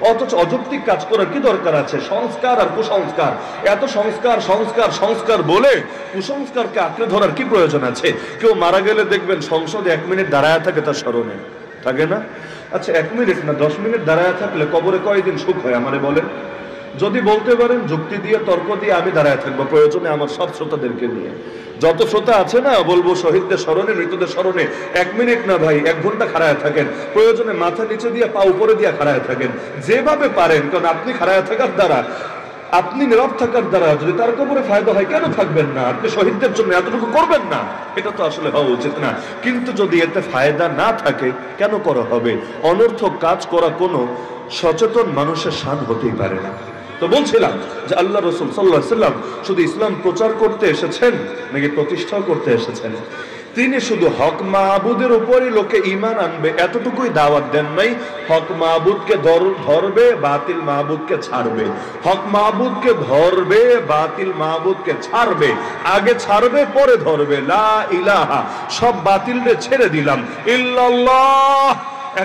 অথচ অযৌক্তিক কাজ করার কি দরকার আছে? সংস্কার আর কুসংস্কার, এত সংস্কার সংস্কার সংস্কার বলে কুসংস্কারকে আঁকড়ে ধরার কি প্রয়োজন আছে? কেউ মারা গেলে দেখবেন সংসদে 1 মিনিট দাঁড়ায় থাকে তার স্মরণে, থাকে না? আচ্ছা 1 মিনিট না 10 মিনিট দাঁড়ায় থাকলে কবরে কয়দিন সুখ হয় আমারে বলেন? যদি বলতে পারেন যুক্তি দিয়ে তর্ক দিয়ে আমি দাঁড়ায় থাকবো, প্রয়োজনে আমার সব শ্রোতাদেরকে নিয়ে, যত শ্রোতা আছে না বলবো শহীদদের স্মরণে মৃতদের স্মরণে 1 মিনিট না ভাই 1 ঘন্টা খাড়ায় থাকেন, প্রয়োজনে মাথা নিচে দিয়ে পা উপরে দিয়ে খাড়ায় থাকেন, যেভাবে পারেন। কারণ আপনি খাড়ায় থাকার দ্বারা, আপনি নীরব থাকার দ্বারা যদি তার কবরে ফায়দা হয় কেন থাকবেন না? আপনি শহীদদের জন্য এতটুকু করবেন না, এটা তো আসলে হওয়া উচিত না। কিন্তু যদি এতে ফায়দা না থাকে কেন করা হবে? অনর্থক কাজ করা কোনো সচেতন মানুষের শান হতেই পারে না। তো বলছিলাম যে আল্লাহ রাসূল সাল্লাল্লাহু আলাইহি ওয়াসাল্লাম শুধু ইসলাম প্রচার করতে এসেছেন নাকি প্রতিষ্ঠাও করতে এসেছেন? তিনি শুধু হক মাহবুদের উপরই লোকে ঈমান আনবে এতটুকুই দাওয়াত দেন নাই। হক মাহবুদকে ধরবে, বাতিল মাহবুদকে ছাড়বে। হক মাহবুদকে ধরবে, বাতিল মাহবুদকে ছাড়বে। আগে ছাড়বে পরে ধরবে। লা ইলাহা, সব বাতিলরে ছেড়ে দিলাম, ইল্লাল্লাহ,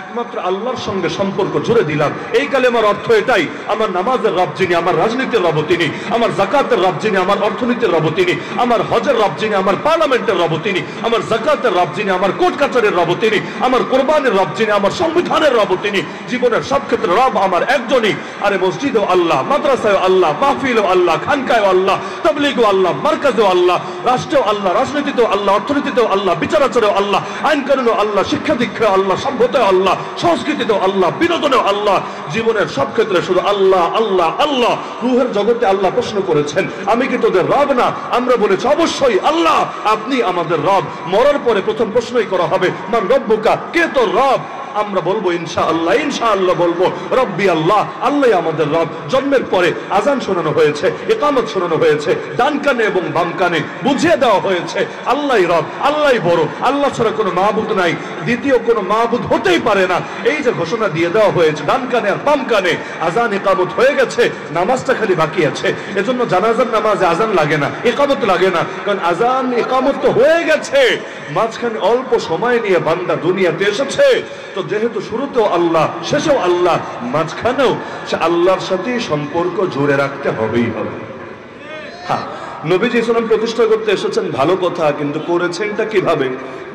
একমাত্র আল্লাহর সঙ্গে সম্পর্ক জুড়ে দিলাম। এই কালেমার অর্থ এটাই, আমার নামাজের রব যিনি, আমার রাজনীতির রব তিনি, আমার যাকাতের রব যিনি, আমার অর্থনীতির রব তিনি, আমার হজের রব যিনি, আমার পার্লামেন্টের রব তিনি, আমার যাকাতের রব যিনি, আমার কোর্ট কাচারের রব তিনি, আমার কোরবানের রব যিনি, আমার সংবিধানের রব তিনি। জীবনের সব ক্ষেত্রে রব আমার একজনই। আরে মসজিদেও আল্লাহ, মাদ্রাসায়ও আল্লাহ, মাহফিলেও আল্লাহ, খানকায়ও আল্লাহ, তাবলীগেও আল্লাহ, মার্কাজেও আল্লাহ, রাষ্ট্রেও আল্লাহ, রাজনীতিতেও আল্লাহ, অর্থনীতিতেও আল্লাহ, বিচারাচারেও আল্লাহ, আইন কানুনেও আল্লাহ, শিক্ষা দীক্ষাও আল্লাহ, সভ্যতায় আল্লাহ, সংস্কৃতিতেও আল্লাহ, বিনোদনেও আল্লাহ। জীবনের সব ক্ষেত্রে শুধু আল্লাহ আল্লাহ আল্লাহ। রূহের জগতে আল্লাহ প্রশ্ন করেছেন, আমি কি তোদের রব না? আমরা বলেছি অবশ্যই আল্লাহ, আপনি আমাদের রব। মরার পরে প্রথম প্রশ্নই করা হবে, মান রব্বুকা, কে তোর রব? আমরা বলবো ইনশাআল্লাহ, ইনশাআল্লাহ বলবো রব্বি আল্লাহ, আল্লাহ আমাদের রব। জন্মের পরে আজান শোনানো হয়েছে, ইকামত শোনানো হয়েছে, ডান কানে এবং বাম কানে বুঝিয়ে দেওয়া হয়েছে আল্লাহই রব, আল্লাহই বড়, আল্লাহ ছাড়া কোনো মাহবুদ নাই, দ্বিতীয় কোনো মাহবুদ হতেই পারে না। এই যে ঘোষণা দিয়ে দেওয়া হয়েছে ডান কানে আর বাম কানে, আজান ইকামত হয়ে গেছে, নামাজটা খালি বাকি আছে। এজন্য জানাজার নামাজে আজান লাগে না, ইকামত লাগে না, কারণ আজান ইকামত তো হয়ে গেছে। মাঝখানে অল্প সময় নিয়ে বান্দা দুনিয়াতে এসেছে, তো যেহেতু শুরুতেও আল্লাহ, শেষেও আল্লাহ, মাঝখানেও সে আল্লাহর সাথে সম্পর্ক জুড়ে রাখতে হবেই হবে। হ্যাঁ, নবীজি ইসলাম প্রতিষ্ঠা করতে এসেছেন, ভালো কথা, কিন্তু করেছেনটা কিভাবে?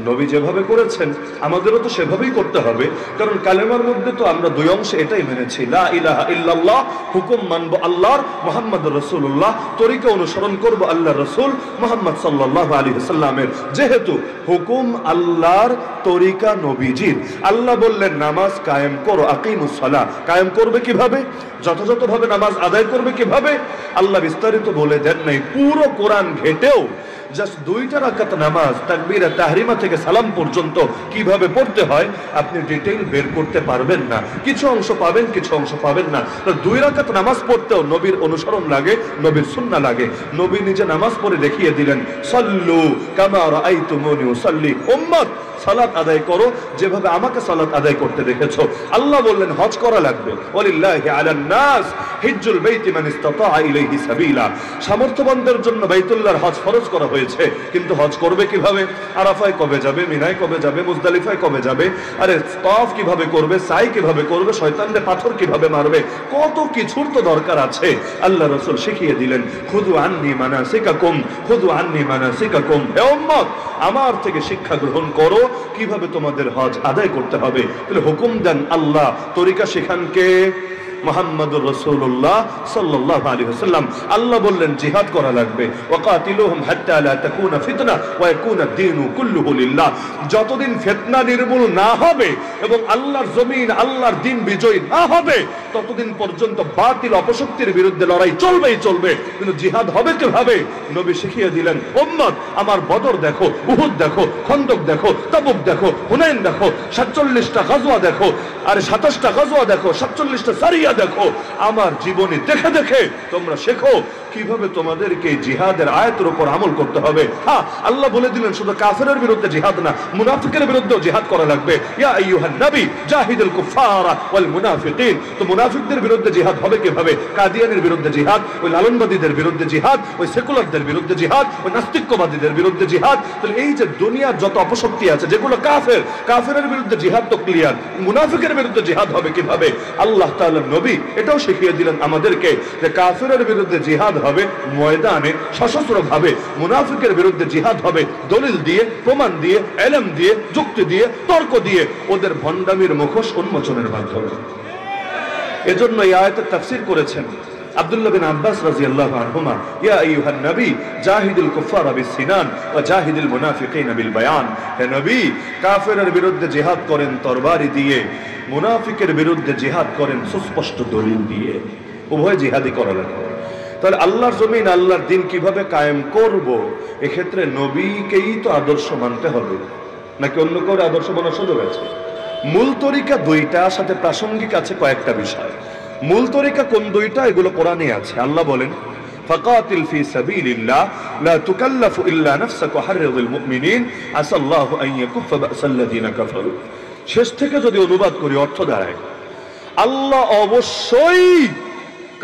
নবী যেভাবে করেছেন আমাদেরও তো সেভাবেই করতে হবে। কারণ কালেমার মধ্যে তো আমরা 2 অংশে এটাই মেনেছি, লা ইলাহা ইল্লাল্লাহ, হুকুম মানবো আল্লাহর, মুহাম্মদুর রাসূলুল্লাহ, তরিকা অনুসরণ করবো আল্লাহর রাসূল মুহাম্মদ সাল্লাল্লাহু আলাইহি ওয়াসাল্লামের। যেহেতু হুকুম আল্লাহর, তরিকা নবীজির। আল্লাহ বললেন নামাজ কায়েম করো, আকিমুস সালাহ, কায়েম করবে কিভাবে? যথাযথভাবে নামাজ আদায় করবে কিভাবে? আল্লাহ বিস্তারিত বলে দেন নাই। পুরো কোরআন ঘেটেও জাস্ট 2টা রাকাত নামাজ, তাকবীরে তাহরিমা থেকে সালাম পর্যন্ত কিভাবে পড়তে হয় আপনি ডিটেইল বের করতে পারবেন না। কিছু অংশ পাবেন, কিছু অংশ পাবেন না। তো 2 রাকাত নামাজ পড়তেও নবীর অনুসরণ লাগে, নবীর সুন্নাহ লাগে। নবী নিজে নামাজ পড়ে দেখিয়ে দিলেন, সাল্লু কামা রাআইতুমুনি উসাল্লি, উম্মত সালাত আদায় করো যেভাবে আমাকে সালাত আদায় করতে দেখেছো। আল্লাহ বললেন হজ করা লাগবে, ওয়ালিল্লাহি আলান নাস হিজ্জুল বাইতি মান ইসতাতা ইলাইহি সাবিলা, সামর্থ্যবানদের জন্য বাইতুল্লাহর হজ ফরজ করা হয়েছে। কিন্তু হজ করবে কিভাবে? আরাফায় কবে যাবে, মিনায় কবে যাবে, মুজদালিফায় কবে যাবে, আরে তাওয়াফ কিভাবে করবে, সাই কিভাবে করবে, শয়তানদের পাথর কিভাবে মারবে, কত কিছুর তো দরকার আছে। আল্লাহ রাসূল শিখিয়ে দিলেন, খুযু আন্নী মানাসিকাকুম, খুযু আন্নী মানাসিকাকুম, হে উম্মত আমার থেকে শিক্ষা গ্রহণ করো কিভাবে তোমাদের হজ আদায় করতে হবে। তাহলে হুকুম দেন আল্লাহ, তরিকা শেখান কে? মুহাম্মদুর রাসূলুল্লাহ সাল্লাল্লাহু আলাইহি ওয়াসাল্লাম। আল্লাহ বললেন জিহাদ করা লাগবে, ওয়াকাতিলুহুম হাত্তা লা তাকুনা ফিতনা ওয়া ইয়াকুনা দ্বীনু কুল্লুহু লিল্লাহ। যতদিন ফিতনা নির্মূল না হবে এবং আল্লাহর জমিন, আল্লাহর দ্বীন বিজয় না হবে, ততদিন পর্যন্ত বাতিল অপশক্তির বিরুদ্ধে লড়াই চলবেই চলবে। কিন্তু জিহাদ হবে কিভাবে? নবী শিখিয়ে দিলেন, উম্মত আমার বদর দেখো, উহুদ দেখো, খন্দক দেখো, তাবুক দেখো, হুনাইন দেখো, 47টা গাজওয়া দেখো, আর 27টা গাজওয়া দেখো, 47টা সারিয়া দেখো। আমার জীবনী দেখে দেখে তোমরা শেখো কিভাবে তোমাদেরকে জিহাদের আয়াতের উপর আমল করতে হবে। হ্যাঁ, আল্লাহ বলে দিলেন শুধু কাফেরের বিরুদ্ধে জিহাদ না, মুনাফিকের বিরুদ্ধেও জিহাদ করা লাগবে। ইয়া আইয়ুহান নবী জাহিদুল কুফারা ওয়াল মুনাফিকিন। তো মুনাফিকদের বিরুদ্ধে জিহাদ হবে কিভাবে? কাদিয়ানের বিরুদ্ধে জিহাদ, ওই লালনবাদীদের বিরুদ্ধে জিহাদ, ওই সেকুলারদের বিরুদ্ধে জিহাদ, ওই নাস্তিক্যবাদীদের বিরুদ্ধে জিহাদ। তাহলে এই যে দুনিয়ার যত অপশক্তি আছে যেগুলো কাফের, কাফেরের বিরুদ্ধে জিহাদ তো ক্লিয়ার, মুনাফিকের বিরুদ্ধে জিহাদ হবে কিভাবে? আল্লাহ তাআলার নবী এটাও শিখিয়ে দিলেন আমাদেরকে যে কাফেরের বিরুদ্ধে জিহাদ হবে ময়দানে সশস্ত্র ভাবে, মুনাফিকের বিরুদ্ধে জিহাদ হবে দলিল দিয়ে, প্রমাণ দিয়ে, ইলম দিয়ে, যুক্তি দিয়ে, তর্ক দিয়ে, ওদের ভণ্ডামির মুখোশ উন্মোচনের মাধ্যমে। এজন্য এই আয়াতের তাফসীর করেছেন আব্দুল্লাহ বিন আব্বাস রাদিয়াল্লাহু আনহুমা, ইয়া আইয়ুহান নবী জাহিদুল কুফারা বিস-সিনান ওয়া জাহিদুল মুনাফিকিনা বিল বায়ান। হে নবী, কাফেরের বিরুদ্ধে জিহাদ করেন তরবারি দিয়ে, মুনাফিকের বিরুদ্ধে জিহাদ করেন সুস্পষ্ট দলিল দিয়ে। উভয় জিহাদই করা লাগবে। তাহলে আল্লাহর জমিন, আল্লাহর দিন কিভাবে কায়েম করব, এক্ষেত্রে নবীকেই তো আদর্শ মানতে হবে, নাকি অন্য কারো আদর্শ মানার সুযোগ আছে? মূল তরিকা দুইটা, সাথে প্রাসঙ্গিক আছে কয়েকটা বিষয়। মূল তরিকা কোন দুইটা? এগুলো কোরআনে আছে। আল্লাহ বলেন ফাকাতিল ফি সাবিলিল্লাহ লা তুকাল্লাফু ইল্লা নাফসাকা হাররিল মুমিনিন আসাল্লাহু আন ইয়াকুফা বাসাল্লাযিনা কাফারু। শেষ থেকে যদি অনুবাদ করি অর্থ দাঁড়ায়, আল্লাহ অবশ্যই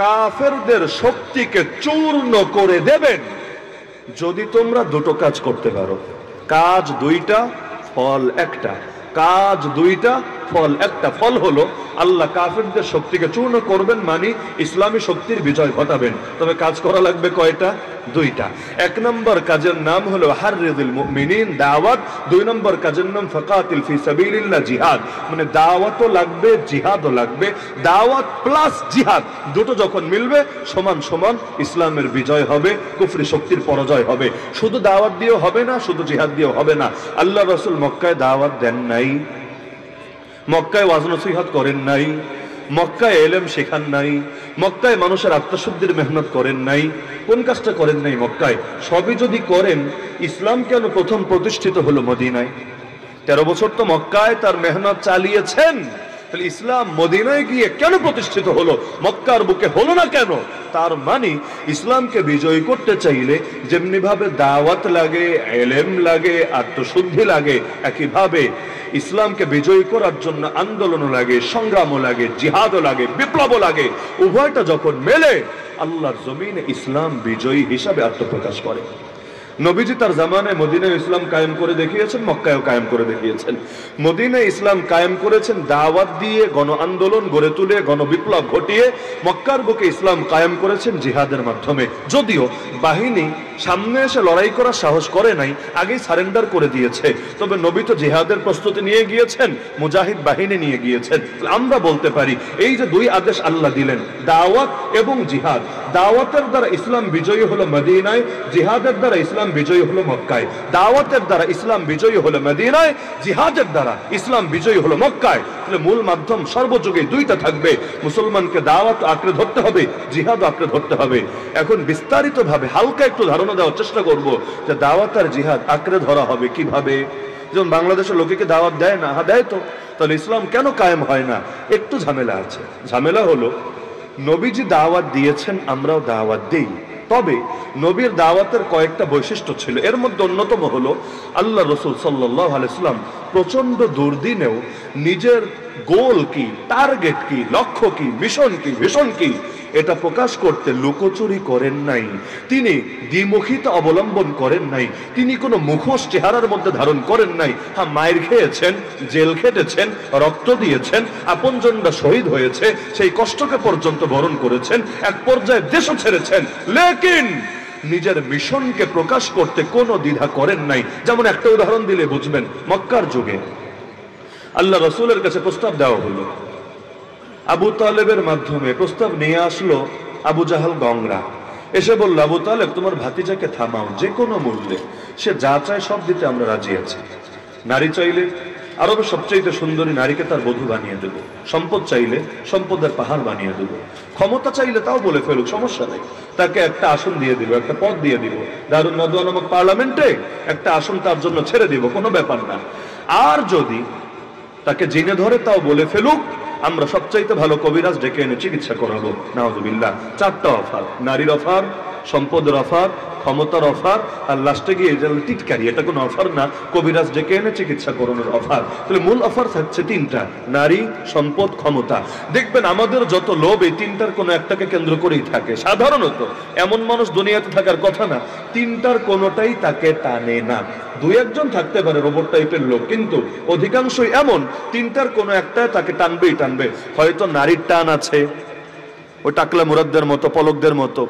কাফেরদের শক্তিকে চূর্ণ করে দেবেন যদি তোমরা দুটো কাজ করতে পারো। কাজ দুইটা, ফল একটা। কাজ দুইটা, ফল একটা। ফল হলো আল্লাহ কাফেরদের শক্তিকে চূর্ণ করবেন, মানে ইসলামী শক্তির বিজয় ঘটাবেন। তবে কাজ করা লাগবে কয়টা? দুইটা। এক নম্বর কাজের নাম হলো হাররিল মুমিনিন, দাওয়াত। দুই নম্বর কাজের নাম ফাকাতিল ফি সাবিলিল্লাহ, জিহাদ। মানে দাওয়াতও লাগবে, জিহাদও লাগবে। দাওয়াত প্লাস জিহাদ দুটো যখন মিলবে সমান সমান ইসলামের বিজয় হবে, কুফরি শক্তির পরাজয় হবে। শুধু দাওয়াত দিয়েও হবে না, শুধু জিহাদ দিয়েও হবে না। আল্লাহ রাসূল মক্কায় দাওয়াত দেন নাই, মক্কায় ওয়াজ নসিহত করেন নাই, মক্কায় ইলম শেখান নাই, মক্কায় মানুষের আত্মশুদ্ধির মেহনত করেন নাই। কোন কাজটা করেন নাই মক্কায়? সবই যদি করেন, ইসলাম কেন প্রথম প্রতিষ্ঠিত হলো মদিনায়? 13 বছর তো মক্কায় তার মেহনত চালিয়েছেন, তাহলে ইসলাম মদিনায় গিয়ে কেন প্রতিষ্ঠিত হলো, মক্কার বুকে হলো না কেন? তার মানে ইসলামকে বিজয়ী করতে চাইলে যেমনি ভাবে দাওয়াত লাগে, ইলম লাগে, আত্মশুদ্ধি লাগে, একইভাবে ইসলামকে বিজয়ী করার জন্য আন্দোলনও লাগে, সংগ্রামও লাগে, জিহাদও লাগে, বিপ্লবও লাগে। উভয়টা যখন মেলে আল্লাহর জমিনে ইসলাম বিজয়ী হিসাবে আত্মপ্রকাশ করে। নবীজি তার জামানায় মদিনায় ইসলাম কায়েম করে দেখিয়েছেন, মক্কায়ও কায়েম করে দেখিয়েছেন। মদিনায় ইসলাম কায়েম করেছেন দাওয়াত দিয়ে, গণ আন্দোলন গড়ে তুলে, গণ বিপ্লব ঘটিয়ে। মক্কার বুকে ইসলাম কায়েম করেছেন জিহাদের মাধ্যমে। যদিও বাহিনী সামনে এসে লড়াই করার সাহস করে নাই, আগেই সারেন্ডার করে দিয়েছে। তবে নবী তো জিহাদের প্রস্তুতি নিয়ে গিয়েছেন, মুজাহিদ বাহিনী নিয়ে গিয়েছেন। আমরা বলতে পারি এই যে দুই আদেশ আল্লাহ দিলেন, দাওয়াত এবং জিহাদ। দাওয়াতের দ্বারা ইসলাম বিজয়ী হলো মদিনায়, জিহাদের দ্বারা ইসলাম বিজয়ী হলো মক্কায়। দাওয়াতের দ্বারা ইসলাম বিজয়ী হলো মদিনায়, জিহাদের দ্বারা ইসলাম বিজয়ী হলো মক্কায়। তাহলে মূল মাধ্যম সর্বযুগে দুইটা থাকবে। মুসলমানকে দাওয়াত আঁকড়ে ধরতে হবে, জিহাদ আঁকড়ে ধরতে হবে। এখন বিস্তারিত ভাবে হালকা একটু ধারণা দেওয়ার চেষ্টা করব যে দাওয়াত আর জিহাদ আঁকড়ে ধরা হবে কিভাবে। যেমন বাংলাদেশের লোকে দাওয়াত দেয় না? হ্যাঁ দেয় তো। তাহলে ইসলাম কেন কায়েম হয় না? একটু ঝামেলা আছে। ঝামেলা হলো নবীজি দাওয়াত দিয়েছেন, আমরাও দাওয়াত দেই। তবে নবীর দাওয়াতের কয়েকটা বৈশিষ্ট্য ছিল। এর মধ্যে অন্যতম হলো আল্লাহ রাসূল সাল্লাল্লাহু আলাইহি ওয়াসাল্লাম প্রচন্ড দুর্দিনেও নিজের গোল কি, টার্গেট কি, লক্ষ্য কি, মিশন কি, ভিশন কি, এটা প্রকাশ করতে লুকোচুরি করেন নাই। তিনি দ্বিমুখিতা অবলম্বন করেন নাই। তিনি কোনো মুখোশ চেহারার মধ্যে ধারণ করেন নাই। হ্যাঁ, মায়ের খেয়েছেন, জেল খেটেছেন, রক্ত দিয়েছেন, আপনজনরা শহীদ হয়েছে, সেই কষ্টকে পর্যন্ত বরণ করেছেন, এক পর্যায়ে দেশও ছেড়েছেন। লেকিন নিজের মিশনকে প্রকাশ করতে কোনো দ্বিধা করেন নাই। যেমন একটা উদাহরণ দিলে বুঝবেন, মক্কার যুগে আল্লাহ রাসূলের কাছে প্রস্তাব দেওয়া হলো। আবু তালেবের মাধ্যমে প্রস্তাব নিয়ে আসলো আবু জাহাল গংরা। এসে বলল, আবু তালেব তোমার ভাতিজাকে থামাও, যে কোনো মূল্যে, সে যা চায় সব দিতে আমরা রাজি আছি। নারী চাইলে আরবের সবচেয়ে সুন্দরী নারীকে তার বধূ বানিয়ে দেবো, সম্পদ চাইলে সম্পদের পাহাড় বানিয়ে দেবো, ক্ষমতা চাইলে তাও বলে ফেলুক, সমস্যা নেই, তাকে একটা আসন দিয়ে দিব, একটা পদ দিয়ে দিব, দারুন নদওয়া নামক পার্লামেন্টে একটা আসন তার জন্য ছেড়ে দিব, কোনো ব্যাপার না। আর যদি তাকে জেনে ধরে তাও বলে ফেলুক, আমরা সবচাইতে ভালো কবিরাজ ডেকে এনে চিকিৎসা করাবো, নাউযুবিল্লাহ। 4টা অফার, নারীর অফার, সম্পদের অফার, ক্ষমতার অফার, আর লাস্টে গিয়ে টিটকারি। এটা কোনো অফার না, কবিরাজ ডেকে এনে চিকিৎসা করানোর অফার। তাহলে মূল অফার থাকছে তিনটা: নারী, সম্পদ, ক্ষমতা। দেখবেন আমাদের যত লোভ এই তিনটার কোনো একটাকে কেন্দ্র করেই থাকে। সাধারণত এমন মানুষ দুনিয়াতে থাকার কথা না, তিনটার কোনোটাই তাকে টানে না। দুই একজন থাকতে পারে রোবট টাইপের লোক, কিন্তু অধিকাংশই এমন তিনটার কোনো একটা তাকে টানবেই টানবে। হয়তো নারীর টান আছে, ওই টাকলা মুরাদদের মতো, পলকদের মতো,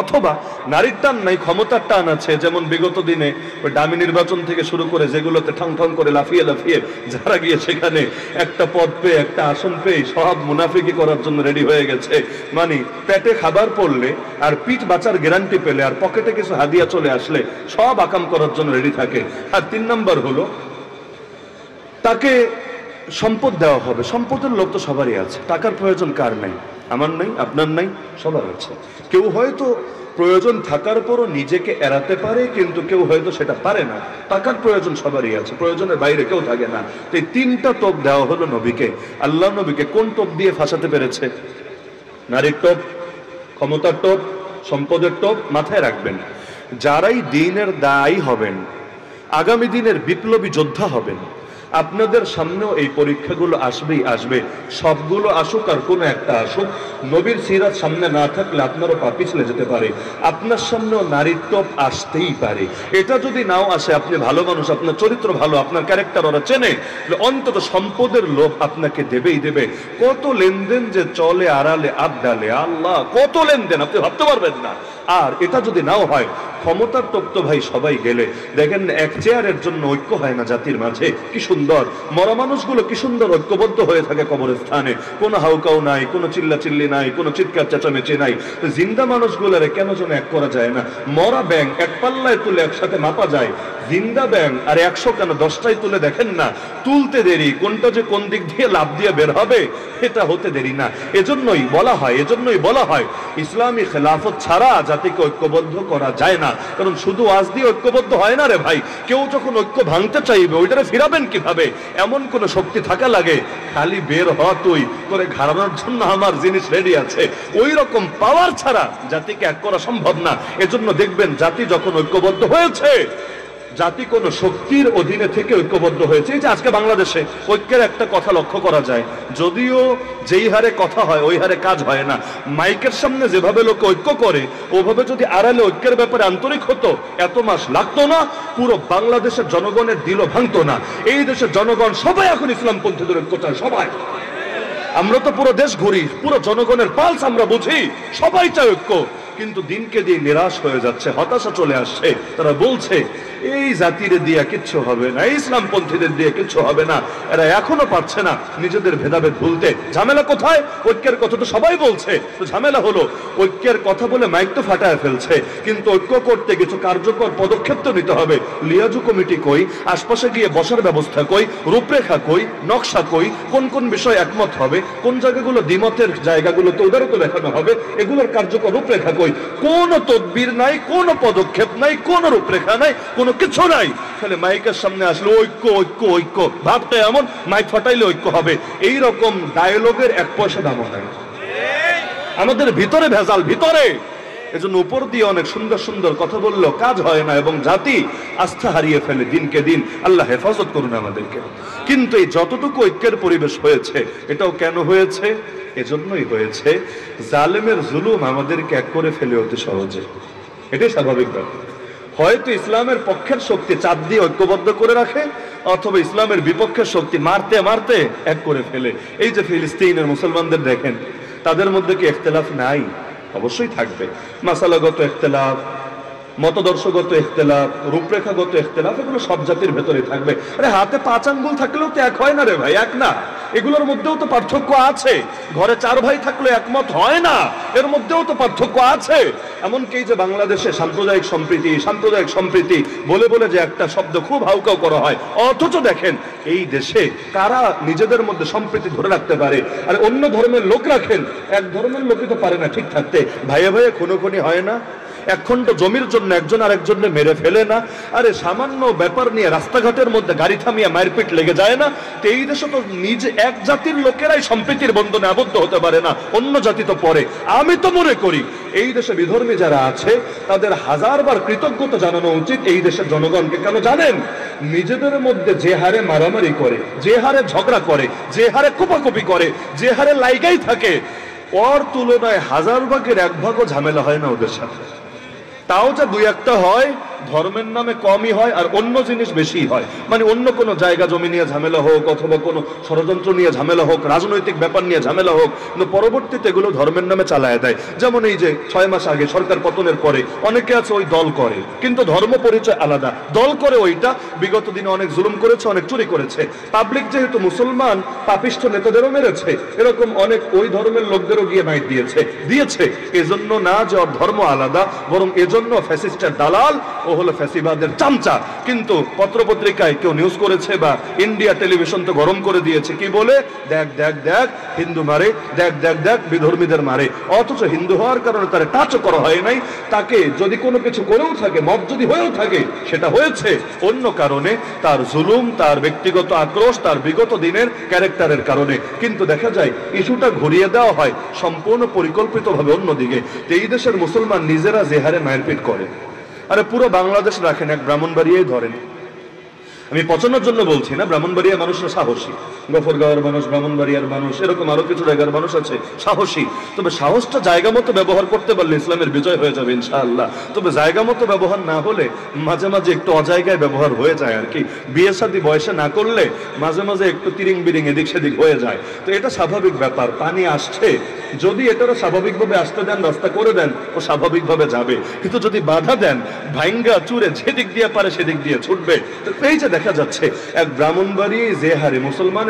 অথবা নারীর টান নাই, ক্ষমতার টান আছে। যেমন বিগত দিনে ওই ডামি নির্বাচন থেকে শুরু করে যেগুলোতে ঠং ঠং করে লাফিয়ে লাফিয়ে যারা গিয়ে সেখানে একটা পদ পেয়ে, একটা আসন পেয়ে সব মুনাফিকি করার জন্য রেডি হয়ে গেছে। মানে পেটে খাবার পড়লে আর পিঠ বাঁচার গ্যারান্টি পেলে আর পকেটে কিছু হাদিয়া চলে আসলে সব আকাম করার জন্য রেডি থাকে। আর 3 নাম্বার হলো তাকে সম্পদ দেওয়া হবে। সম্পদের লোভ তো সবারই আছে, টাকার প্রয়োজন কার নাই? আমার নাই, আপনার নাই, সবার আছে। কেউ হয়তো প্রয়োজন থাকার পরও নিজেকে এড়াতে পারে, কিন্তু কেউ হয়তো সেটা পারে না। টাকার প্রয়োজন সবারই আছে, প্রয়োজনের বাইরে কেউ থাকে না। তো এই 3টা টোপ দেওয়া হলো নবীকে। আল্লাহ নবীকে কোন টোপ দিয়ে ফাঁসাতে পেরেছে? নারীর টোপ, ক্ষমতার টোপ, সম্পদের টোপ। মাথায় রাখবেন, যারাই দ্বীনের দায়ী হবেন, আগামী দিনের বিপ্লবী যোদ্ধা হবেন, আপনাদের সামনেও এই পরীক্ষাগুলো আসবেই আসবে। সবগুলো আসুক আর কোনো একটা আসুক, নবীর সিরাত সামনে না থাকলে আপনারও পা পিছলে যেতে পারে। আপনার সামনেও নারীর টোপ আসতেই পারে। এটা যদি নাও আসে, আপনি ভালো মানুষ, আপনার চরিত্র ভালো, আপনার ক্যারেক্টার ওরা চেনে, অন্তত সম্পদের লোভ আপনাকে দেবেই দেবে। কত লেনদেন যে চলে আড়ালে আবডালে, আল্লাহ কত লেনদেন, আপনি ভাবতে পারবেন না। আর এটা যদি নাও হয়, ক্ষমতার টোপ তো ভাই সবাই গেলে। দেখেন এক চেয়ারের জন্য ঐক্য হয় না জাতির মাঝে। কি সুন্দর মরা মানুষগুলো, কি সুন্দর ঐক্যবদ্ধ হয়ে থাকে কবরস্থানে, কোনো হাউকাউ নাই, কোনো চিল্লা চিল্লি নাই, কোনো চিৎকার চেঁচামেচি নাই। জিন্দা মানুষগুলোরে কেন যেন এক করা যায় না? মরা ব্যাং এক পাল্লায় তুলে একসাথে মাপা যায়, জিন্দা ব্যাং আর 100 কেন 10টাই তুলে দেখেন না, তুলতে দেরি, কোনটা যে কোন দিক দিয়ে লাভ দিয়ে বের হবে এটা হতে দেরি না। এজন্যই বলা হয় ইসলামী খেলাফত ছাড়া জাতিকে ঐক্যবদ্ধ করা যায় না। কারণ শুধু ওয়াজ দিয়ে ঐক্যবদ্ধ হয় না রে ভাই। কেউ যখন ঐক্য ভাঙতে চাইবে, ওইটারে ফিরাবেন কিভাবে? এমন কোন শক্তি থাকা লাগে, খালি বের হ তুই, তোরে ঘাড়ানোর জন্য আমার জিনিস রেডি আছে। ওই রকম পাওয়ার ছাড়া জাতিকে এক করা সম্ভব না। এজন্য দেখবেন জাতি যখন ঐক্যবদ্ধ হয়েছে, জাতি কোন শক্তির অধীনে থেকে ঐক্যবদ্ধ হয়েছে। এই যে আজকে বাংলাদেশে ঐক্যের একটা কথা লক্ষ্য করা যায়, যদিও যেই হারে কথা হয় ওই হারে কাজ হয় না। মাইকের সামনে যেভাবে লোক ঐক্য করে, ওভাবে যদি আড়ালে ঐক্যের ব্যাপারে আন্তরিক হতো, এত মাস লাগতো না, পুরো বাংলাদেশের জনগণের দিলও ভাঙতো না। এই দেশের জনগণ সবাই এখন ইসলামপন্থীদের ঐক্য চায়, সবাই। আমরা তো পুরো দেশ ঘুরি, পুরো জনগণের পালস আমরা বুঝি, সবাই চায় ঐক্য। কিন্তু দিনকে দিন নিরাশ হয়ে যাচ্ছে, হতাশা চলে আসছে। তারা বলছে এই জাতির দিয়া কিচ্ছু হবে না, ইসলামপন্থীদের দিয়ে কিচ্ছু হবে না। এরা এখনো পারছে না নিজেদের ভেদাভেদ ভুলতে। ঝামেলা কোথায়? ঐক্যের কথা তো সবাই বলছে, তো ঝামেলা হলো ঐক্যের কথা বলে মাইক তো ফাটায় ফেলছে, কিন্তু ঐক্য করতে কিছু কার্যকর পদক্ষেপ তো নিতে হবে। লিয়াজু কমিটি কই, আশপাশে গিয়ে বসার ব্যবস্থা কই, রূপরেখা কই, নকশা কই, কোন কোন বিষয় একমত হবে, কোন জায়গাগুলো দ্বিমতের জায়গাগুলোতে উদারত দেখানো হবে, এগুলোর কার্যকর রূপরেখা কই? কোন তদবির নাই, কোন পদক্ষেপ নাই, কোন রূপরেখা নাই, কোনো কিছু নাই। তাহলে মাইকের সামনে আসলে ঐক্য ঐক্য ঐক্য ভাবটা এমন, মাইক ফাটাইলে ঐক্য হবে, এই রকম ডায়লগের 1 পয়সা দাম নাই। আমাদের ভিতরে ভেজাল, ভিতরে। এজন্য উপর দিয়ে অনেক সুন্দর সুন্দর কথা বললেও কাজ হয় না, এবং জাতি আস্থা হারিয়ে ফেলে দিনকে দিন। আল্লাহ হেফাজত করুন আমাদেরকে। কিন্তু এই যতটুকু ঐক্যের পরিবেশ হয়েছে, এটাও কেন হয়েছে? এজন্যই হয়েছে জালেমের জুলুম আমাদেরকে এক করে ফেলে অতি সহজে। এটাই স্বাভাবিক ব্যাপার। হয়তো ইসলামের পক্ষের শক্তি চাপ দিয়ে ঐক্যবদ্ধ করে রাখে, অথবা ইসলামের বিপক্ষের শক্তি মারতে মারতে এক করে ফেলে। এই যে ফিলিস্তিনের মুসলমানদের দেখেন, তাদের মধ্যে কি ইখতিলাফ নাই? অবশ্যই থাকবে। মাসালাগত ইখতিলাফ, মতদর্শগত ইখতিলাফ, রূপরেখাগত ইখতিলাফ, এগুলো সব জাতির ভেতরে থাকবে। আরে হাতে 5 আঙ্গুল থাকলেও তো এক হয় না রে ভাই, এক না। এগুলোর মধ্যেও তো পার্থক্য আছে। ঘরে 4 ভাই থাকলে একমত হয় না, এর মধ্যেও তো পার্থক্য আছে। এমনকি যে বাংলাদেশে সাম্প্রদায়িক সম্প্রীতি বলে বলে যে একটা শব্দ খুব হাউকাউ করা হয়, অথচ দেখেন এই দেশে কারা নিজেদের মধ্যে সম্প্রীতি ধরে রাখতে পারে? আর অন্য ধর্মের লোক রাখেন, এক ধর্মের লোকই তো পারে না ঠিক থাকতে। ভাইয়ে ভাইয়ে খুনোখুনি হয় না? 1 খণ্ড জমির জন্য একজন আরেকজনকে মেরে ফেলে না? আরে সামান্য ব্যাপার নিয়ে রাস্তাঘাটের মধ্যে গাড়ি থামিয়ে মারপিট লেগে যায় না? তো এই দেশে তো নিজে এক জাতির লোকেরাই সম্প্রীতির বন্ধনে আবদ্ধ হতে পারে না, অন্য জাতি তো পরে। আমি তো মনে করি এই দেশে বিধর্মী যারা আছে তাদের হাজারবার কৃতজ্ঞতা জানানো উচিত এই দেশের জনগণকে। কেন জানেন? নিজেদের মধ্যে যে হারে মারামারি করে, যে হারে ঝগড়া করে, যে হারে কোপাকুপি করে, যে হারে লাইগাই থাকে, ওর তুলনায় 1000 ভাগের 1 ভাগও ঝামেলা হয় না ওদের সাথে। তাও যা 2-1টা হয়, ধর্মের নামে কমই হয়, আর অন্য জিনিস বেশি হয়। মানে অন্য কোনো জায়গা জমি নিয়ে ঝামেলা হোক, অথবা কোনো ষড়যন্ত্র নিয়ে ঝামেলা হোক, রাজনৈতিক ব্যাপার নিয়ে ঝামেলা হোক, কিন্তু পরবর্তীতে এগুলো ধর্মের নামে চালায় দেয়। যেমন এই যে 6 মাস আগে সরকার পতনের পরে অনেকে আছে ওই দল করে, কিন্তু ধর্ম পরিচয় আলাদা। দল করে ওইটা বিগত দিনে অনেক জুলুম করেছে, অনেক চুরি করেছে। পাবলিক যেহেতু মুসলমান, পাপিষ্ঠ নেতাদেরও মেরেছে, এরকম অনেক ওই ধর্মের লোকদেরও গিয়ে মাইট দিয়েছে। এজন্য না যে ওর ধর্ম আলাদা, বরং এজন্য ফ্যাসিস্টের দালাল, ও হলো ফ্যাসিবাদের চামচা। কিন্তু পত্রপত্রিকায় কেউ নিউজ করেছে বা ইন্ডিয়া টেলিভিশন তো গরম করে দিয়েছে, কি বলে? দেখ দেখ দেখ হিন্দু মারে, দেখ দেখ দেখ বিধর্মীদের মারে। অথচ হিন্দু হওয়ার কারণে তার টাচও করা হয় নাই। তাকে যদি কোনো কিছু করেও থাকে, মত যদি হয়েও থাকে, সেটা হয়েছে অন্য কারণে, তার জুলুম, তার ব্যক্তিগত আক্রোশ, তার বিগত দিনের ক্যারেক্টারের কারণে। কিন্তু দেখা যায় ইস্যুটা ঘুরিয়ে দেওয়া হয় সম্পূর্ণ পরিকল্পিতভাবে অন্যদিকে। এই দেশের মুসলমান নিজেরা যে হারে মারপিট করে, আরে পুরো বাংলাদেশ রাখেন, এক ব্রাহ্মণবাড়িয়াই ধরেন। আমি পচানোর জন্য বলছি না, ব্রাহ্মণবাড়িয়ার মানুষরা সাহসী, গফরগাঁওয়ের মানুষ, ব্রাহ্মণবাড়িয়ার মানুষ, এরকম আরো কিছু জায়গার মানুষ আছে সাহসী। তবে সাহসটা জায়গা মতো ব্যবহার করতে পারলে ইসলামের বিজয় হয়ে যাবে ইনশাআল্লাহ। তবে জায়গা মতো ব্যবহার না হলে মাঝে মাঝে একটু অজায়গায় ব্যবহার হয়ে যায় আর কি। বিয়ে শাদী বয়সে না করলে মাঝে মাঝে একটু তিরিং বিরিং এদিক সেদিক হয়ে যায়। তো এটা স্বাভাবিক ব্যাপার। পানি আসছে, যদি এটারও স্বাভাবিকভাবে আসতে দেন, রাস্তা করে দেন, ও স্বাভাবিকভাবে যাবে। কিন্তু যদি বাধা দেন, ভাঙ্গা চুরে যেদিক দিয়ে পারে সেদিক দিয়ে ছুটবে। তো এই যে দেখা যাচ্ছে এক ব্রাহ্মণবাড়ি যে হারে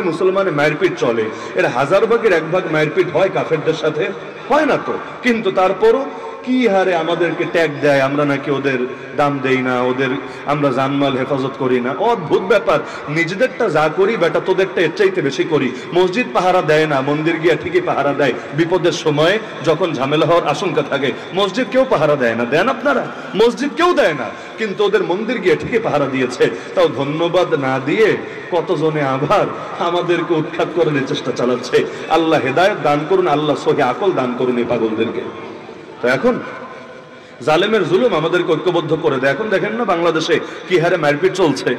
মুসলমানে মারপিট চলে, এর 1000 ভাগের 1 ভাগ মারপিট হয় কাফেরদের সাথে? হয় না তো। কিন্তু তারপরও কি হারে আমাদেরকে ট্যাগ দেয়, আমরা নাকি ওদের দাম দেই না, ওদের আমরা জানমাল হেফাজত করি না। অদ্ভুত ব্যাপার। নিজেদেরটা যা করি বেটা তোদেরটা এর চাইতে বেশি করি। মসজিদ পাহারা দেয় না, মন্দির গিয়া ঠিকই পাহারা দেয় বিপদের সময়ে, যখন ঝামেলা হওয়ার আশঙ্কা থাকে। মসজিদ কেউ পাহারা দেয় না, দেন আপনারা? মসজিদ কেউ দেয় না, কিন্তু ওদের মন্দির গিয়ে ঠিকই পাহারা দিয়েছে। তাও ধন্যবাদ না দিয়ে কতজনে আবার আমাদেরকে উৎখাত করার চেষ্টা চালাচ্ছে। আল্লাহ হেদায়েত দান করুন, আল্লাহ সহি আকল দান করুন এই পাগলদেরকে। তো এখন জালেমের জুলুম আমাদেরকে ঐক্যবদ্ধ করে দেয়। এখন দেখেন না বাংলাদেশে কি হারে মারপিট চলছে।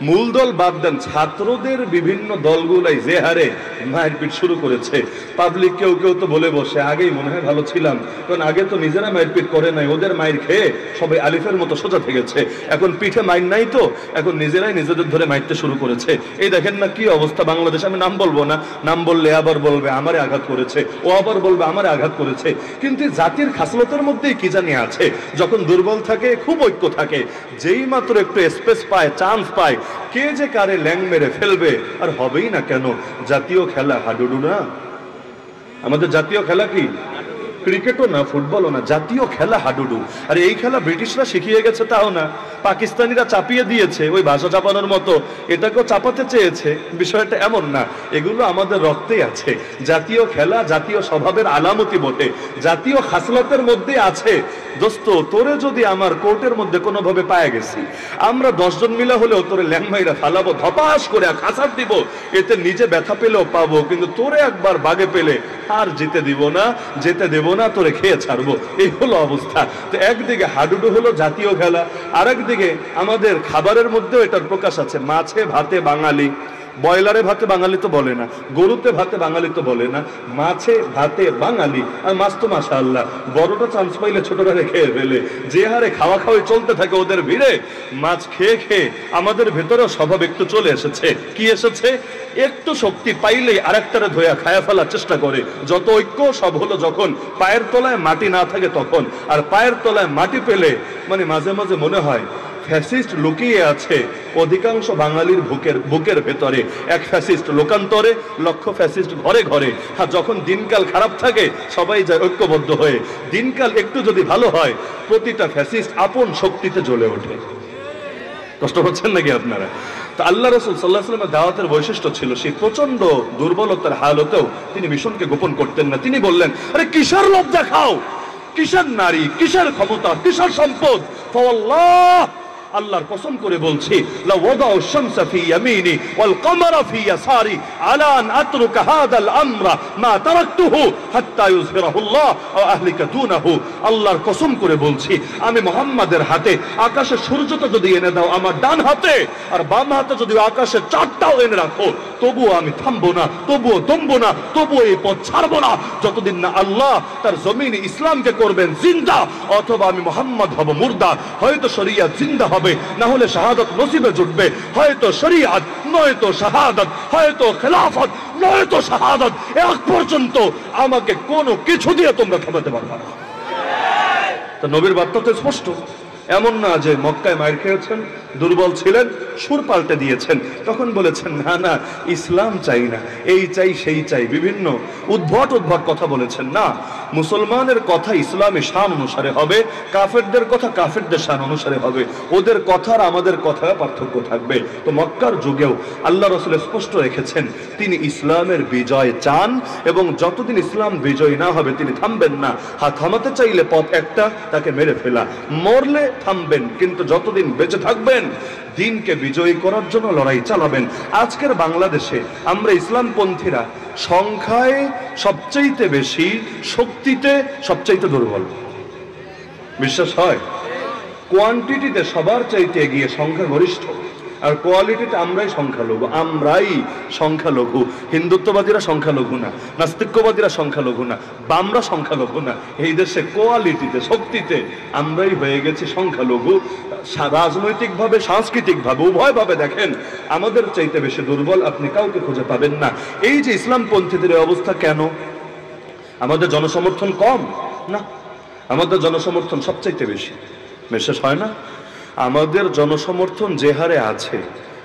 মূল দল বাদ দেন, ছাত্রদের বিভিন্ন দলগুলাই যে হারে মারপিট শুরু করেছে। পাবলিক কেউ কেউ তো বলে বসে, আগেই মনে হয় ভালো ছিলাম, কারণ আগে তো নিজেরা মারপিট করে নাই, ওদের মাইর খেয়ে সবাই আলিফের মতো সোজা থেকেছে। এখন পিঠে মাইর নাই তো, এখন নিজেরাই নিজেদের ধরে মারতে শুরু করেছে। এই দেখেন না কি অবস্থা বাংলাদেশ। আমি নাম বলবো না, নাম বললে আবার বলবে আমারে আঘাত করেছে, ও আবার বলবে আমারে আঘাত করেছে। কিন্তু জাতির খাসলতের মধ্যেই কি জানি আছে, যখন দুর্বল থাকে খুব ঐক্য থাকে, যেই মাত্র একটু স্পেস পায়, চান্স পায়, কে যে কারে ল্যাং মেরে ফেলবে। আর হবেই না কেন? জাতীয় খেলা হাডুডু না? আমাদের জাতীয় খেলা কি? ক্রিকেটও না, ফুটবলও না, জাতীয় খেলা হাডুডু। আর এই খেলা ব্রিটিশরা শিখিয়ে গেছে তাও না, পাকিস্তানিরা চাপিয়ে দিয়েছে ওই ভাষা চাপানোর মতো, এটাকেও চাপাতে চেয়েছে। বিষয়টা এমন না, এগুলো আমাদের রক্তেই আছে। জাতীয় খেলা জাতীয় স্বভাবের আলামতি বটে, জাতীয় খাসলতের মধ্যে আছে। দোস্ত, তোরে যদি আমার কোর্টের মধ্যে কোনোভাবে পায়ে গেছি, আমরা 10 জন মিলা হলেও তোরে ল্যাংমাইরা ফালাবো, ধপাস করে খাসার দিব, এতে নিজে ব্যথা পেলেও পাবো, কিন্তু তোরে একবার বাগে পেলে আর যেতে দিব না, যেতে দেব না, তোরে খেয়ে ছাড়বো। এই হলো অবস্থা। তো একদিকে হাডুডু হলো জাতীয় খেলা, আর একদিকে আমাদের খাবারের মধ্যেও এটার প্রকাশ আছে। মাছে ভাতে বাঙালি, বয়লারে ভাতে বাঙালি তো বলে না, গরুতে ভাতে বাঙালি তো বলে না, মাছে ভাতে বাঙালি। আর মাছ তো মাশাআল্লাহ বড়টা চান্স পাইলে ছোটরা খেয়ে ফেলে। যে হারে খাওয়া খাওয়াই চলতে থাকে ওদের ভিড়ে, মাছ খেয়ে খেয়ে আমাদের ভেতরেও স্বভাব একটু চলে এসেছে। কি এসেছে? একটু শক্তি পাইলেই আরেকটারে ধোয়া খায়া ফেলার চেষ্টা করে। যত ঐক্য সব হলো যখন পায়ের তলায় মাটি না থাকে তখন। আর পায়ের তলায় মাটি পেলে মানে মাঝে মাঝে মনে হয় ফ্যাসিস্ট লুকিয়ে আছে অধিকাংশ বাঙালির বুকের ভেতরে। এক ফ্যাসিস্ট লোকান্তরে, লক্ষ ফ্যাসিস্ট ঘরে ঘরে। আর যখন দিনকাল খারাপ থাকে সবাই যায় ঐক্যবদ্ধ হয়ে। দিনকাল একটু যদি ভালো হয়, প্রতিটা ফ্যাসিস্ট আপন শক্তিতে জ্বলে ওঠে। কষ্ট হচ্ছেন নাকি আপনারা? তো আল্লাহ রাসূল সাল্লাল্লাহু আলাইহি ওয়াসাল্লামের দাওয়াতের বৈশিষ্ট্য ছিল সেই প্রচন্ড দুর্বলতার হালতেও তিনি মিশনকে গোপন করতেন না। তিনি বললেন, আরে কিসের লোভ দেখাও, কিসের নারী, কিসের ক্ষমতা, কিসের সম্পদ, ফাওয়াল্লাহ আল্লাহর কসম করে বলছি, লা ওয়াদাউ শামসা ফি ইয়ামিনি ওয়াল কমারা ফি ইয়াসারি আলা আন আতরুকা হাদাল আমরা মা তারাকতুহু হাত্তা ইউযহিরাহুল্লাহ ওয়া আহলিকা দুনাহু। আল্লাহর কসম করে বলছি, আমি মুহাম্মাদের হাতে আকাশের সূর্যটা যদি এনে দাও আমার ডান হাতে, আর বাম হাতে যদি আকাশের চাঁদটাও এনে রাখো, তবুও আমি থামবো না, তবুও দমবো না, তবুও এই পথ ছাড়বো না, যতদিন না আল্লাহ তার জমিনে ইসলামকে করবেন জিন্দা, অথবা আমি মুহাম্মদ হব মুর্দা। হয়তো শরিয়াত জিন্দা হবে, না হলে শাহাদাত নসিবে জুটবে। হয়তো শরিয়াত, নয়তো শাহাদাত, হয়তো খেলাফত, নয়তো শাহাদাত। এক পর্যন্ত আমাকে কোনো কিছু দিয়ে তোমরা থামাতে পারবে না। তো নবীর বার্তা তো স্পষ্ট। এমন না যে মক্কায় মার খেয়েছেন, দুর্বল ছিলেন, সুর পাল্টে দিয়েছেন, তখন বলেছেন না না ইসলাম চাই না, এই চাই সেই চাই, বিভিন্ন উদ্ভট কথা বলেছেন। না, মুসলমানের কথা ইসলামে শান অনুসারে হবে, কাফেরদের কথা কাফেরদের শান অনুসারে হবে। ওদের কথা আর আমাদের কথা পার্থক্য থাকবে। তো মক্কার যুগেও আল্লাহ রাসূল স্পষ্ট রেখেছেন তিনি ইসলামের বিজয় চান, এবং যতদিন ইসলাম বিজয় না হবে তিনি থামবেন না। থামাতে চাইলে পথ একটা, তাকে মেরে ফেলা। মরলে থামবেন, কিন্তু যতদিন বেঁচে থাকবেন দিনকে বিজয়ী করার জন্য লড়াই চালাবেন। আজকের বাংলাদেশে আমরা ইসলামপন্থীরা সংখ্যায় সবচাইতে বেশি, শক্তিতে সবচাইতে দুর্বল। বিশ্বাস হয়? কোয়ান্টিটিতে সবার চাইতে এগিয়ে সংখ্যাগরিষ্ঠ, আর কোয়ালিটিতে আমরাই সংখ্যালঘু। আমরাই সংখ্যালঘু। হিন্দুত্ববাদীরা সংখ্যালঘু না, নাস্তিক্যবাদীরা সংখ্যালঘু না, বামরা সংখ্যালঘু না। এই দেশে কোয়ালিটিতে, শক্তিতে আমরাই হয়ে গেছি সংখ্যালঘু। রাজনৈতিকভাবে, সাংস্কৃতিকভাবে, উভয়ভাবে দেখেন আমাদের চাইতে বেশি দুর্বল আপনি কাউকে খুঁজে পাবেন না। এই যে ইসলামপন্থীদের অবস্থা কেন? আমাদের জনসমর্থন কম না, আমাদের জনসমর্থন সবচাইতে বেশি। বিশ্বাস হয় না? আমাদের জনসমর্থন যে হারে আছে,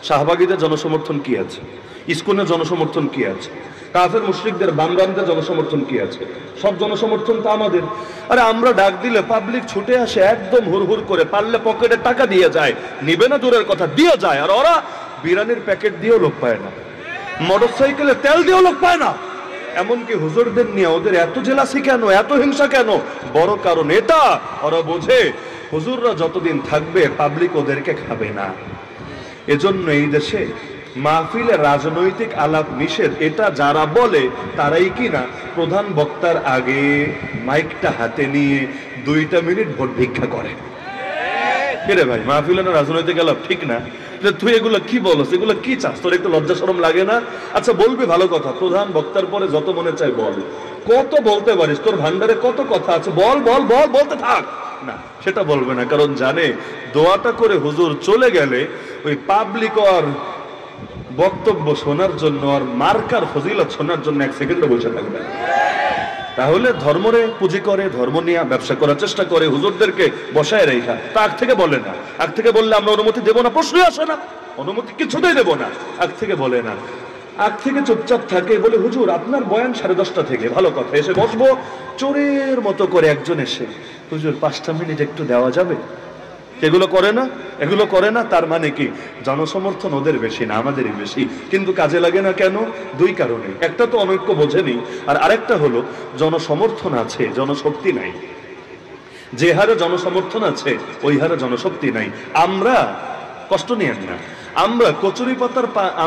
শাহবাগীদের জনসমর্থন কি আছে, ইসকনের জনসমর্থন কি আছে, কাফের মুশরিকদের বামরামদের জনসমর্থন কি আছে, সব জনসমর্থন তো আমাদের। আরে আমরা ডাক দিলে পাবলিক ছুটে আসে একদম হুড়হুড় করে, পারলে পকেটে টাকা দিয়ে যায়, নিবে না দূরের কথা, দিয়ে যায়। আর ওরা বিরিয়ানির প্যাকেট দিয়েও লোক পায় না, মোটরসাইকেলে তেল দিয়েও লোক পায় না। এমনকি হুজুরদের নিয়ে ওদের এত জেলাসি কেন, এত হিংসা কেন? বড় কারণ এটা, ওরা বোঝে হুজুররা যতদিন থাকবে পাবলিক ওদেরকে খাবে না। এজন্য এই দেশে মাহফিলে রাজনৈতিক আলাপ নিষেধ, এটা যারা বলে তারাই কিনা প্রধান বক্তার আগে মাইকটা হাতে নিয়ে 2 মিনিট ভোট ভিক্ষা করে। রে ভাই, মাহফিলে না রাজনৈতিক আলাপ ঠিক না? তুই এগুলো কি বলস, এগুলো কি চাস? তোর একটু লজ্জা শরম লাগে না? আচ্ছা বলবি, ভালো কথা, প্রধান বক্তার পরে যত মনে চাই বল, কত বলতে পারিস, তোর ভান্ডারে কত কথা আছে, বল বল বল, বলতে থাক। না, সেটা বলবে না, কারণ জানে দোয়াটা করে হুজুর চলে গেলে ওই পাবলিক আর বক্তব্য শোনার জন্য আর মার্কার ফজিলত শোনার জন্য 1 সেকেন্ডও বসে থাকবে। তাহলে ধর্মরে পুঁজি করে, ধর্ম নিয়ে ব্যবসা করার চেষ্টা করে, হুজুরদেরকে বসায় রেখা। তা আগ থেকে বলে না, আগ থেকে বললে আমরা অনুমতি দেবো না, প্রশ্নই আসে না, অনুমতি কিছুতেই দেবো না। আগ থেকে বলে না, আগ থেকে চুপচাপ থাকে, বলে হুজুর আপনার বয়ান 10:30 থেকে, ভালো কথা, এসে বসবো। চোরের মতো করে একজন এসে, হুজুর 5টা মিনিট একটু দেওয়া যাবে? এগুলো করে না, এগুলো করে না। তার মানে কি জনসমর্থন ওদের বেশি না, আমাদেরই বেশি। কিন্তু কাজে লাগে না কেন? 2 কারণে। একটা তো অনৈক্য বোঝেনি, আর আরেকটা হলো জনসমর্থন আছে, জনশক্তি নাই। যে হারে জনসমর্থন আছে ওই হারে জনশক্তি নাই। আমরা কষ্ট নিয়েন না, আমরা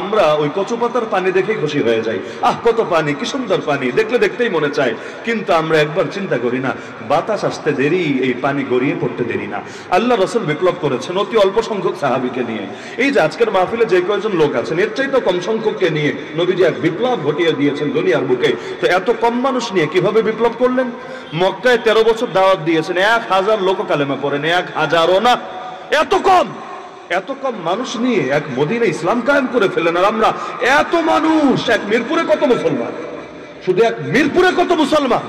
আমরা ওই কচু পাতার পানি দেখেই খুশি হয়ে যাই। আহ কত পানি, কি সুন্দর পানি, দেখলে দেখতেই মনে চায়। কিন্তু আমরা একবার চিন্তা করি না, বাতাস আসতে দেরি, এই পানি গড়িয়ে পড়তে দেরি না। আল্লাহ রাসূল বিপ্লব করেছেন অতি অল্প সংখ্যক সাহাবীকে নিয়ে। এই যে আজকের মাহফিলে যে কয়েকজন লোক আছেন, এর চাইতে কম সংখ্যককে নিয়ে নবীজি এক বিপ্লব ঘটিয়ে দিয়েছেন দুনিয়ার বুকে। তো এত কম মানুষ নিয়ে কিভাবে বিপ্লব করলেন? মক্কায় 13 বছর দাওয়াত দিয়েছেন, 1000 লোক কালেমা পড়েন, 1000ও না, এত কম মানুষ নিয়ে এক মদিনা ইসলাম কায়েম করে ফেলেন। আর আমরা এত মানুষ, এক মিরপুরে কত মুসলমান, শুধু এক মিরপুরে কত মুসলমান,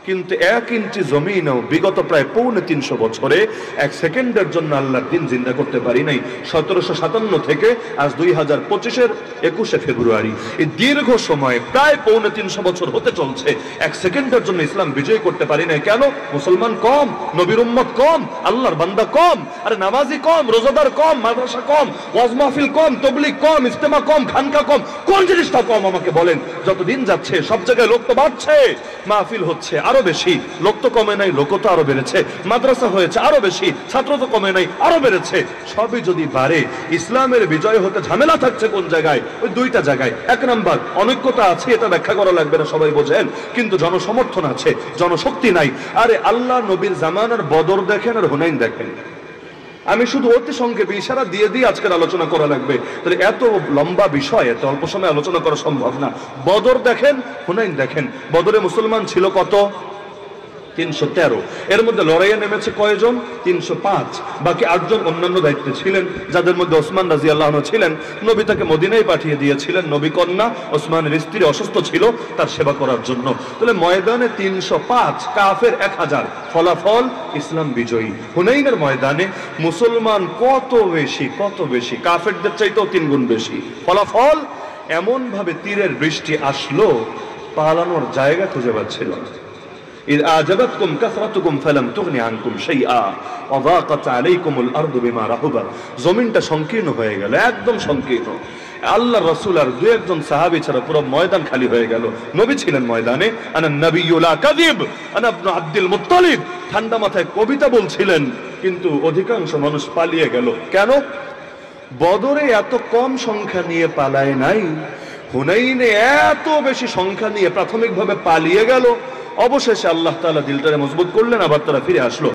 কিন্তু 1 ইঞ্চি জমিনও বিগত প্রায় 350 বছরে 1 সেকেন্ডের জন্য আল্লাহর দিন জিন্দা করতে পারি নাই। 1757 থেকে আজ 2025-এর 21শে ফেব্রুয়ারি, এই দীর্ঘ সময় প্রায় 350 বছর হতে চলছে, 1 সেকেন্ডের জন্য ইসলাম বিজয় করতে পারি নাই। কেন? মুসলমান কম, নবীর উম্মত কম, আল্লাহর বান্দা কম, আরে নামাজি কম, রোজাদার কম, মাদ্রাসা কম, ওয়াজ মাহফিল কম, তাবলীগ কম, ইজতেমা কম, খানকা কম। কোন জিনিসটা কম আমাকে বলেন? যত দিন যাচ্ছে সব জায়গায় লোক তো বাড়ছে, মাহফিল হচ্ছে, আরো আরো বেশি, লোক তো কমে নাই, লোক তো আরো বেড়েছে, মাদ্রাসা হয়েছে আরো বেশি, ছাত্র তো কমে নাই আরো বেড়েছে। সবই যদি বাড়ে, ইসলামের বিজয় হতে ঝামেলা থাকছে কোন জায়গায়? ওই দুইটা জায়গায়। এক নাম্বার, অনৈক্যতা আছে, এটা ব্যাখ্যা করা লাগবে না, সবাই বোঝেন, কিন্তু জনসমর্থন আছে, জনশক্তি নাই। আরে আল্লাহ নবীর জামানার বদর দেখেন আর হুনাইন দেখেন। আমি শুধু অতি সংক্ষেপে ইশারা দিয়ে আজকের আলোচনা করা লাগবে, তাহলে এত লম্বা বিষয় এত অল্প সময় আলোচনা করা সম্ভব না। বদর দেখেন, হুনাইন দেখেন। বদরে মুসলমান ছিল কত? 313। এর মধ্যে লড়াইয়ে নেমেছে কয়জন? 305। বাকি 8 জন অন্যান্য দায়িত্বে ছিলেন, যাদের মধ্যে ওসমান রাদিয়াল্লাহু আনহু ছিলেন। নবী তাকে মদিনায় পাঠিয়ে দিয়েছিলেন, নবী কন্যা ওসমানের স্ত্রী অসুস্থ ছিল, তার সেবা করার জন্য। তাহলে ময়দানে 305, কাফের 1000, ফলাফল ইসলাম বিজয়ী। হুনাইনের ময়দানে মুসলমান কত বেশি, কত বেশি, কাফেরদের চাইতেও 3 গুণ বেশি। ফলাফল এমন ভাবে তীরের বৃষ্টি আসলো, পালানোর জায়গা খুঁজে পাচ্ছিল না। إذ أعجبتكم كثرتكم فلم تغن عنكم شيئا وضاقت عليكم الأرض بما رحبت। জমিনটা সংকীর্ণ হয়ে গেল, একদম সংকীর্ণ। আল্লাহর রাসূল আর দুই একজন সাহাবী ছাড়া পুরো ময়দান খালি হয়ে গেল। নবী ছিলেন ময়দানে, আনা নবিয়্যু লা কাযিব আনা ইবনু আব্দুল মুত্তালিব, ঠান্ডা মাথায় কবিতা বলছিলেন, কিন্তু অধিকাংশ মানুষ পালিয়ে গেল। কেন? বদরে এত কম সংখ্যা নিয়ে পালায় নাই, হুনাইনে এত বেশি সংখ্যা নিয়ে প্রাথমিকভাবে পালিয়ে গেল। অবশেষে আল্লাহ তাআলা দিলটারে মজবুত করলেন, আবার তারা ফিরে আসলো।